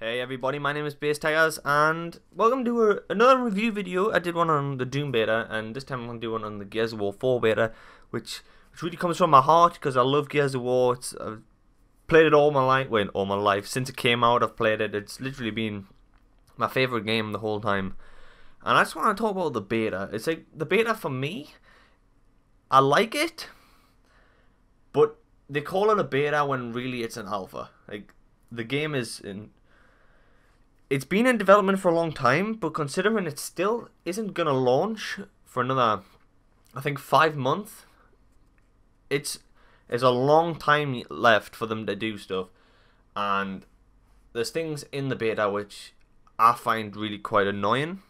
Hey everybody, my name is Base Tigers and welcome to another review video. I did one on the Doom beta and this time I'm going to do one on the Gears of War 4 beta, which really comes from my heart because I love Gears of War. I've played it all my life, since it came out. I've played it. It's literally been my favourite game the whole time. And I just want to talk about the beta. It's like, the beta for me, I like it, but they call it a beta when really it's an alpha. Like, the game is in... It's been in development for a long time, but considering it still isn't going to launch for another, I think, 5 months, it's a long time left for them to do stuff. And there's things in the beta which I find really quite annoying.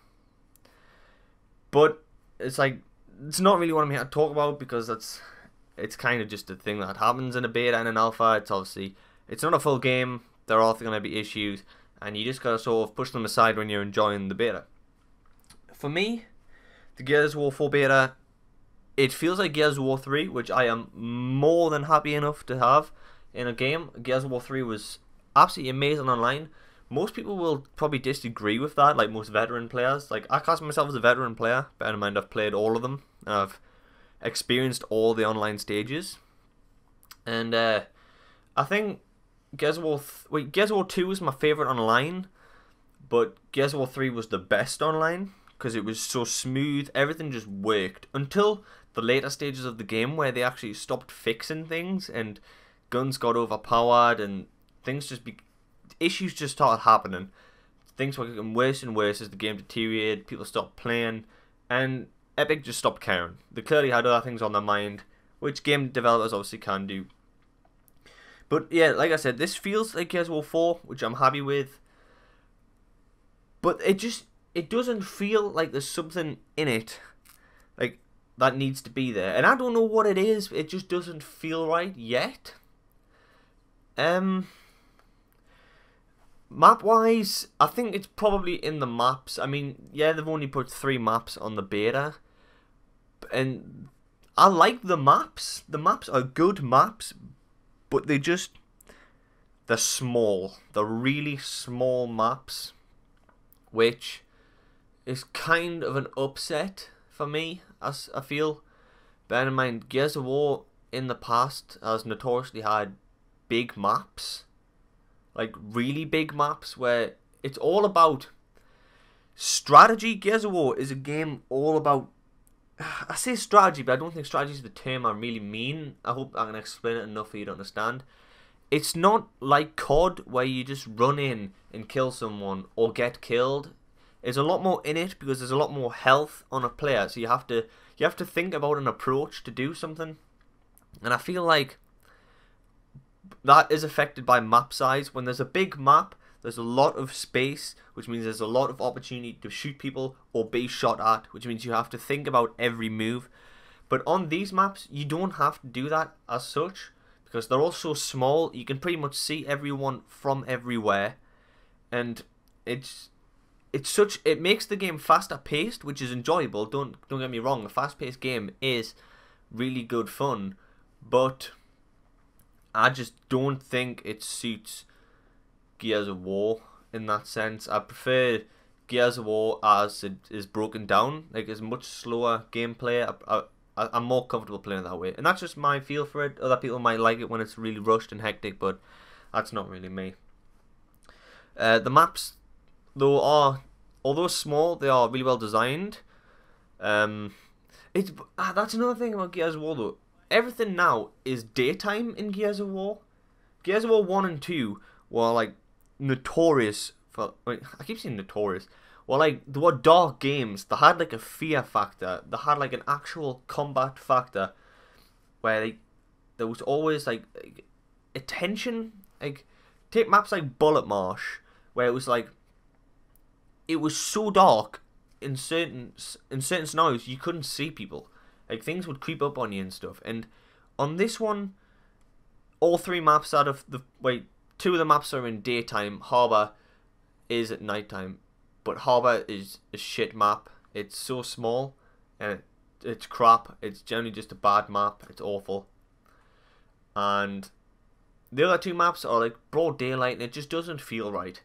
But it's like, it's not really what I'm here to talk about because it's kind of just a thing that happens in a beta and an alpha. It's obviously, it's not a full game. There are going to be issues. And you just gotta sort of push them aside when you're enjoying the beta. For me, the Gears of War 4 beta, it feels like Gears of War 3, which I am more than happy enough to have in a game. Gears of War 3 was absolutely amazing online. Most people will probably disagree with that, like most veteran players. Like, I class myself as a veteran player, bear in mind I've played all of them. I've experienced all the online stages. And I think Gears of War 2 was my favourite online, but Gears of War 3 was the best online because it was so smooth, everything just worked until the later stages of the game where they actually stopped fixing things and guns got overpowered and issues just started happening. Things were getting worse and worse as the game deteriorated, people stopped playing, and Epic just stopped caring. They clearly had other things on their mind, which game developers obviously can do. But yeah, like I said, this feels like Gears of War 4, which I'm happy with. But it doesn't feel like there's something in it, like, that needs to be there. And I don't know what it is, it just doesn't feel right yet. Map-wise, I think it's probably in the maps. I mean, yeah, they've only put 3 maps on the beta. And I like the maps. The maps are good maps. But they're small. They're really small maps, which is kind of an upset for me, as I feel. Bear in mind, Gears of War in the past has notoriously had big maps. Like, really big maps where it's all about strategy. Gears of War is a game all about... I say strategy, but I don't think strategy is the term I really mean. I hope I can explain it enough for you to understand. It's not like COD where you just run in and kill someone or get killed. There's a lot more in it because there's a lot more health on a player. So you have to think about an approach to do something. And I feel like that is affected by map size. When there's a big map, there's a lot of space, which means there's a lot of opportunity to shoot people or be shot at, which means you have to think about every move. But on these maps, you don't have to do that as such, because they're all so small, you can pretty much see everyone from everywhere. And it makes the game faster paced, which is enjoyable. Don't get me wrong, a fast paced game is really good fun, but I just don't think it suits Gears of War in that sense. I prefer Gears of War as it is broken down, like it's much slower gameplay. I'm more comfortable playing that way, and that's just my feel for it. Other people might like it when it's really rushed and hectic, but that's not really me. The maps, though, although small, they are really well designed. That's another thing about Gears of War though. Everything now is daytime in Gears of War. Gears of War 1 and 2 were like notorious for, I keep saying notorious, well, like, they were dark games. They had like a fear factor, they had like an actual combat factor where there was always like a tension. Like, take maps like Bullet Marsh, where it was like, it was so dark in certain scenarios you couldn't see people, like things would creep up on you and stuff. And on this one, all 3 maps out of the 2 of the maps are in daytime. Harbour is at nighttime, but Harbour is a shit map. It's so small and it's crap. It's generally just a bad map. It's awful. And the other 2 maps are like broad daylight and it just doesn't feel right.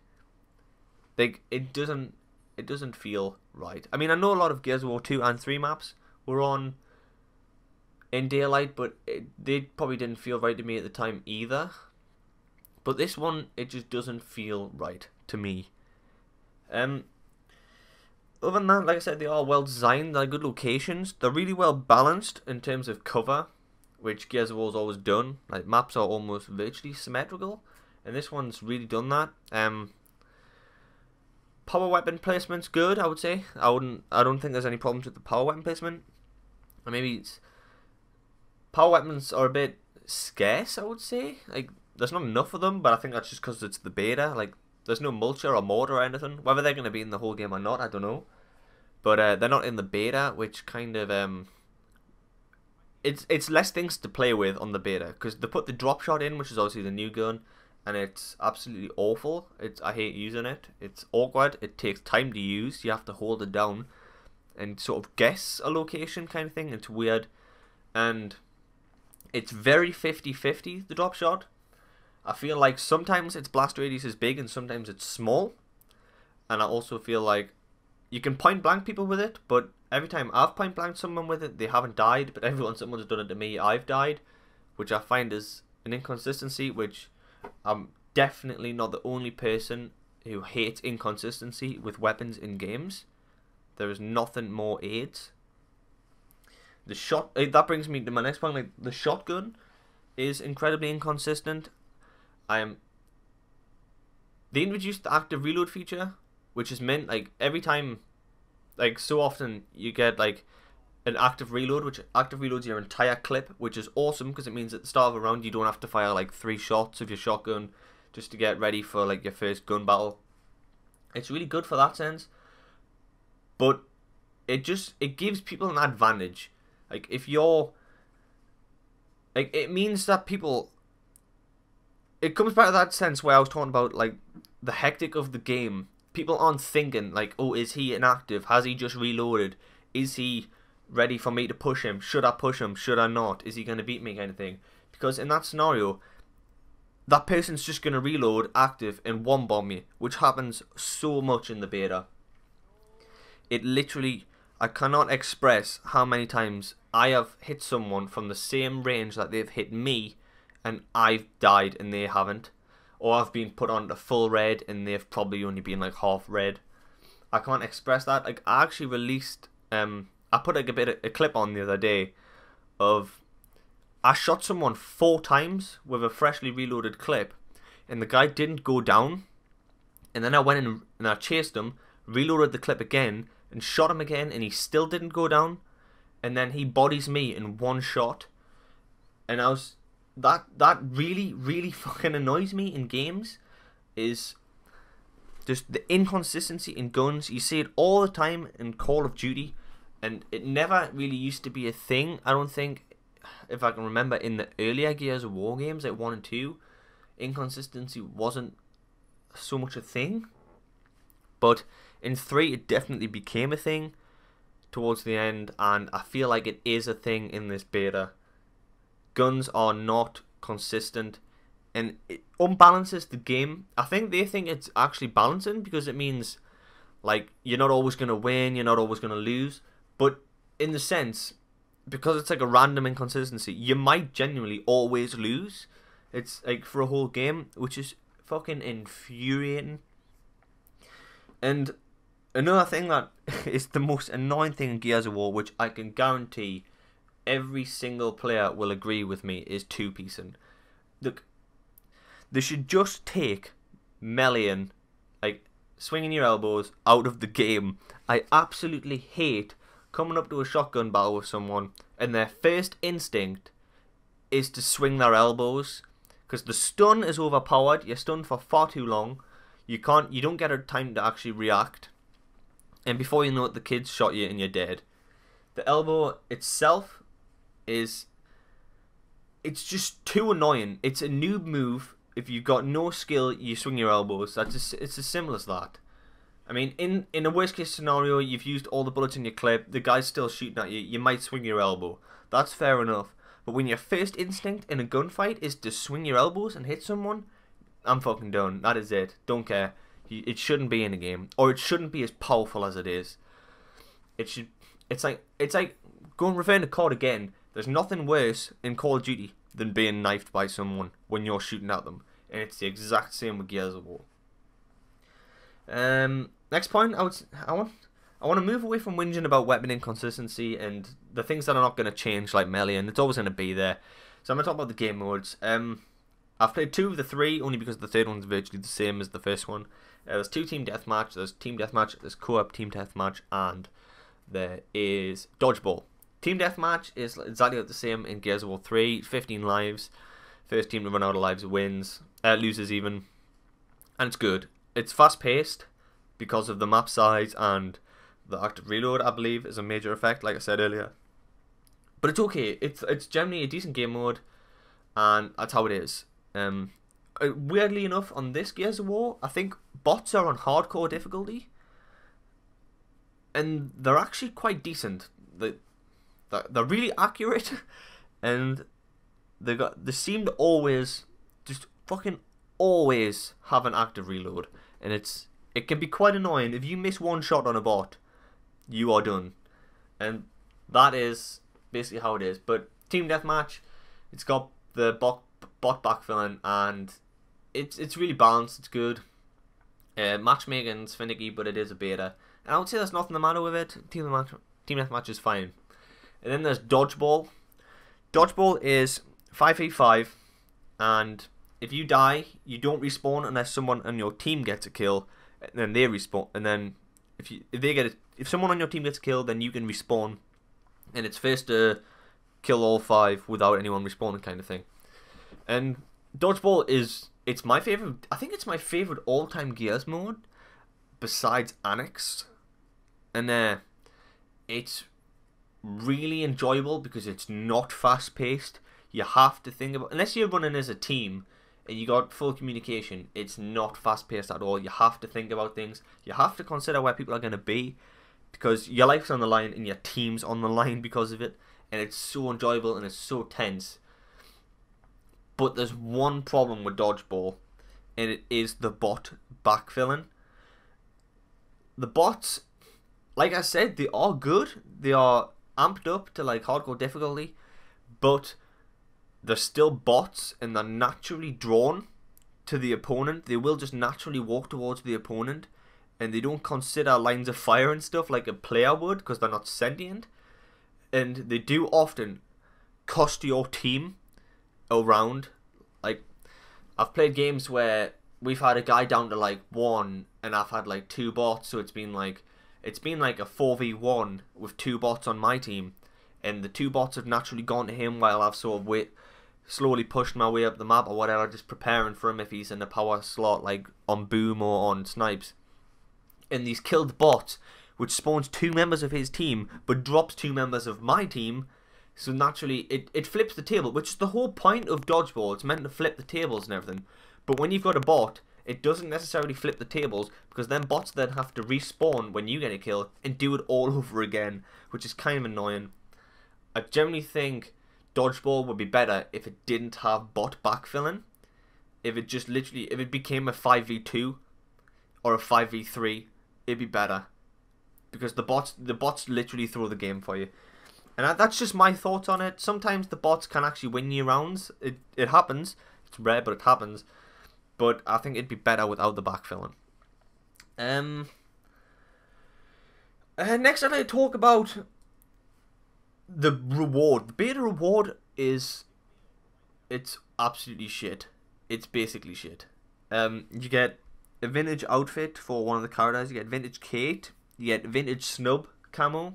Like it doesn't feel right. I mean, I know a lot of Gears of War 2 and 3 maps were on in daylight, but they probably didn't feel right to me at the time either. But this one, it just doesn't feel right to me. Other than that, like I said, they are well designed. They're good locations. They're really well balanced in terms of cover, which Gears of War's always done. Like, maps are almost virtually symmetrical, and this one's really done that. Power weapon placement's good, I would say. I don't think there's any problems with the power weapon placement. Or maybe power weapons are a bit scarce, I would say. Like, there's not enough of them, but I think that's just because it's the beta. Like, there's no mulcher or mortar or anything. Whether they're going to be in the whole game or not, I don't know. But they're not in the beta, which kind of it's less things to play with on the beta, because they put the drop shot in, which is obviously the new gun, and it's absolutely awful. I hate using it. It's awkward. It takes time to use. You have to hold it down and sort of guess a location kind of thing. It's weird, and it's very 50-50, the drop shot. I feel like sometimes its blast radius is big and sometimes it's small, and I also feel like you can point blank people with it, but every time I've point blanked someone with it, they haven't died. But every time someone's done it to me, I've died, which I find is an inconsistency, which I'm definitely not the only person who hates inconsistency with weapons in games. There is nothing more aids. The shot, that brings me to my next point. Like, the shotgun is incredibly inconsistent. They introduced the active reload feature, which is meant, like, every time, like, so often you get like an active reload, which active reloads your entire clip, which is awesome because it means at the start of a round you don't have to fire like 3 shots of your shotgun just to get ready for like your first gun battle. It's really good for that sense, but it gives people an advantage. Like, if you're like, it means that people, it comes back to that sense where I was talking about like the hectic of the game. People aren't thinking like, oh, is he inactive? Has he just reloaded? Is he ready for me to push him? Should I push him? Should I not? Is he going to beat me, kind of thing? Because in that scenario, that person's just going to reload active and one bomb you, which happens so much in the beta. It literally, I cannot express how many times I have hit someone from the same range that they've hit me, and I've died and they haven't. Or I've been put on to full red and they've probably only been like half red. I can't express that. Like, I actually released, I put like a clip on the other day of, I shot someone 4 times with a freshly reloaded clip, and the guy didn't go down. And then I went in and I chased him, reloaded the clip again, and shot him again, and he still didn't go down. And then he bodies me in 1 shot, and I was, that really fucking annoys me in games, is just the inconsistency in guns. You see it all the time in Call of Duty, and it never really used to be a thing. I don't think, if I can remember, in the earlier Gears of War games, like 1 and 2, inconsistency wasn't so much a thing. But in 3, it definitely became a thing towards the end, and I feel like it is a thing in this beta. Guns are not consistent, and it unbalances the game. I think they think it's actually balancing, because it means like you're not always going to win, you're not always going to lose, but in the sense, because it's like a random inconsistency, you might genuinely always lose. It's like for a whole game, which is fucking infuriating. And another thing that is the most annoying thing in Gears of War, which I can guarantee every single player will agree with me, is two-piecing. Look, they should just take meleeing, like swinging your elbows, out of the game. I absolutely hate coming up to a shotgun battle with someone and their first instinct is to swing their elbows, because the stun is overpowered. You're stunned for far too long. You don't get a time to actually react, and before you know it, the kid's shot you and you're dead. The elbow itself it's just too annoying. It's a noob move. If you've got no skill, you swing your elbows. It's as simple as that. I mean, in a worst case scenario, you've used all the bullets in your clip, the guy's still shooting at you, you might swing your elbow. That's fair enough. But when your first instinct in a gunfight is to swing your elbows and hit someone, I'm fucking done. That is it. Don't care. It shouldn't be in a game, or it shouldn't be as powerful as it is. It should. It's like going referring to COD again. There's nothing worse in Call of Duty than being knifed by someone when you're shooting at them, and it's the exact same with Gears of War. Next point, I want to move away from whinging about weapon inconsistency and the things that are not going to change, like melee, and it's always going to be there. So I'm going to talk about the game modes. I've played 2 of the 3, only because the third one's virtually the same as the first one. There's 2 team deathmatch, there's team deathmatch, there's co-op team deathmatch, and there is Dodgeball. Team deathmatch is exactly the same in Gears of War 3, 15 lives. First team to run out of lives wins, loses even, and it's good. It's fast paced because of the map size, and the active reload, I believe, is a major effect, like I said earlier. But it's okay. It's generally a decent game mode, and that's how it is. Weirdly enough, on this Gears of War, I think bots are on hardcore difficulty, and they're actually quite decent. They're really accurate, and they seem to always, just fucking always have an active reload, and it can be quite annoying. If you miss one shot on a bot, you are done, and that is basically how it is. But team deathmatch, it's got the bot backfilling, and it's really balanced. It's good. Matchmaking's finicky, but it is a beta, and I would say there's nothing the matter with it. Team deathmatch is fine. And then there's Dodgeball. Dodgeball is 5v5, and if you die, you don't respawn unless someone on your team gets a kill, and then they respawn. And then if someone on your team gets killed, then you can respawn, and it's first to kill all 5 without anyone respawning, kind of thing. And Dodgeball it's my favorite. I think it's my favorite all-time Gears mode, besides Annex, and it's really enjoyable because it's not fast-paced. You have to think about, unless you're running as a team and you got full communication, it's not fast-paced at all. You have to think about things. You have to consider where people are going to be, because your life's on the line and your team's on the line because of it, and it's so enjoyable and it's so tense. But there's one problem with Dodgeball, and it is the bot backfilling. The bots, like I said, they are good. They are amped up to like hardcore difficulty, but they're still bots, and they're naturally drawn to the opponent. They will just naturally walk towards the opponent, and they don't consider lines of fire and stuff like a player would, because they're not sentient. And they do often cost your team around. Like, I've played games where we've had a guy down to like 1, and I've had like 2 bots, so it's been like a 4v1 with 2 bots on my team, and the 2 bots have naturally gone to him while I've sort of slowly pushed my way up the map or whatever, just preparing for him if he's in a power slot like on Boom or on Snipes. And these killed bots, which spawns 2 members of his team but drops 2 members of my team, so naturally it flips the table, which is the whole point of Dodgeball. It's meant to flip the tables and everything, but when you've got a bot, it doesn't necessarily flip the tables, because then bots then have to respawn when you get a kill and do it all over again, which is kind of annoying. I generally think Dodgeball would be better if it didn't have bot backfilling. If it became a 5v2 or a 5v3, it'd be better, because the bots literally throw the game for you. And that's just my thoughts on it. Sometimes the bots can actually win you rounds. It happens. It's rare, but it happens. But I think it'd be better without the backfilling. Next, I'd like to talk about the reward. The beta reward it's absolutely shit. It's basically shit. You get a vintage outfit for one of the characters. You get vintage Kate. You get vintage Snub camo,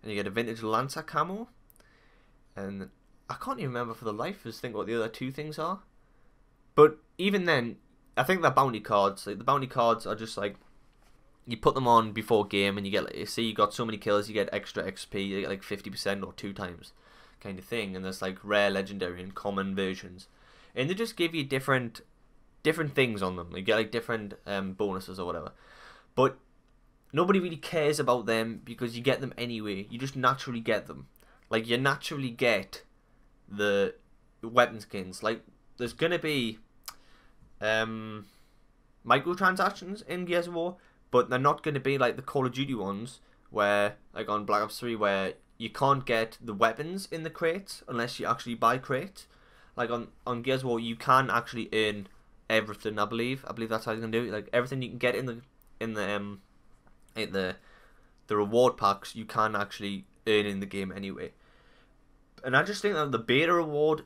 and you get a vintage Lancer camo. And I can't even remember for the life of us think what the other 2 things are. But even then, I think they're bounty cards. Like, the bounty cards are just like, you put them on before game, and you get, like, say you got so many kills, you get extra XP, you get like 50% or 2 times kind of thing. And there's like rare, legendary, and common versions, and they just give you different things on them. You get like different bonuses or whatever. But nobody really cares about them because you get them anyway. You just naturally get them. Like, you naturally get the weapon skins. Like, there's gonna be microtransactions in Gears of War, but they're not going to be like the Call of Duty ones, where, like on Black Ops 3, where you can't get the weapons in the crates unless you actually buy crates. Like on Gears of War, you can actually earn everything. I believe that's how you can do it. Like everything you can get in the reward packs, you can actually earn in the game anyway. And I just think that the beta reward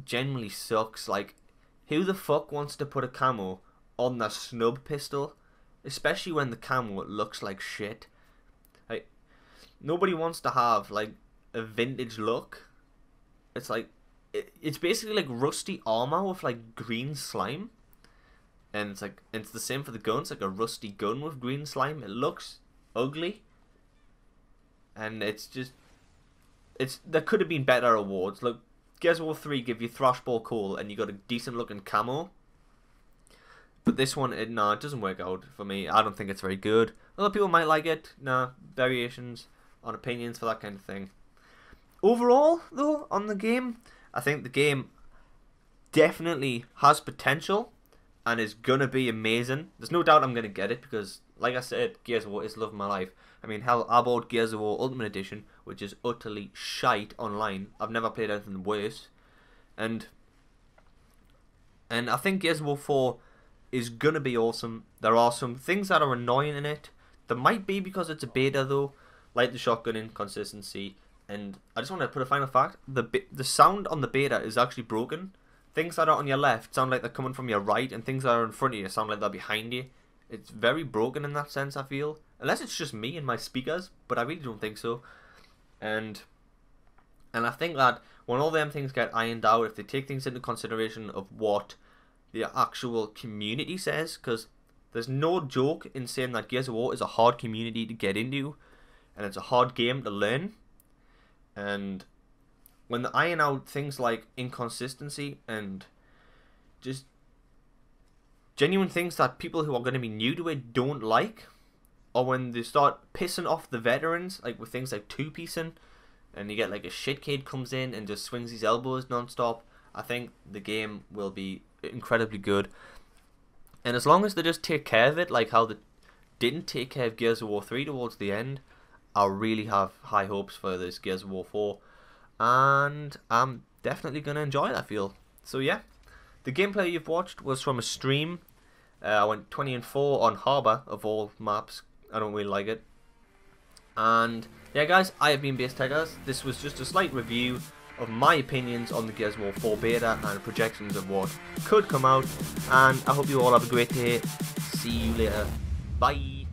generally sucks. Like, who the fuck wants to put a camo on their snub pistol, especially when the camo looks like shit? Like, nobody wants to have like a vintage look. It's like it's basically like rusty armor with like green slime, and it's the same for the gun. It's like a rusty gun with green slime. It looks ugly, and there could have been better awards. Look, Gears of War 3 give you Thrashball Coal and you got a decent looking camo. But this one, it doesn't work out for me. I don't think it's very good. Other people might like it. Variations on opinions for that kind of thing. Overall, though, on the game, I think the game definitely has potential and is going to be amazing. There's no doubt I'm going to get it because, like I said, Gears of War is love of my life. I mean, hell, I bought Gears of War Ultimate Edition, which is utterly shite online. I've never played anything worse. And I think Gears of War 4 is going to be awesome. There are some things that are annoying in it. There might be because it's a beta, though, like the shotgun inconsistency. And I just want to put a final fact. The sound on the beta is actually broken. Things that are on your left sound like they're coming from your right, and things that are in front of you sound like they're behind you. It's very broken in that sense, I feel. Unless it's just me and my speakers, but I really don't think so. And I think that when all them things get ironed out, if they take things into consideration of what the actual community says, because there's no joke in saying that Gears of War is a hard community to get into, and it's a hard game to learn. And when they iron out things like inconsistency and just genuine things that people who are going to be new to it don't like, or when they start pissing off the veterans, like with things like two-piecing, and you get like a shit kid comes in and just swings his elbows non-stop, I think the game will be incredibly good. And as long as they just take care of it, like how they didn't take care of Gears of War 3 towards the end, I really have high hopes for this Gears of War 4. And I'm definitely going to enjoy it, I feel. So yeah, the gameplay you've watched was from a stream. I went 20 and 4 on Harbour of all maps. I don't really like it. And yeah, guys, I have been Base Tigers. This was just a slight review of my opinions on the Gears of War 4 beta and projections of what could come out. And I hope you all have a great day. See you later. Bye.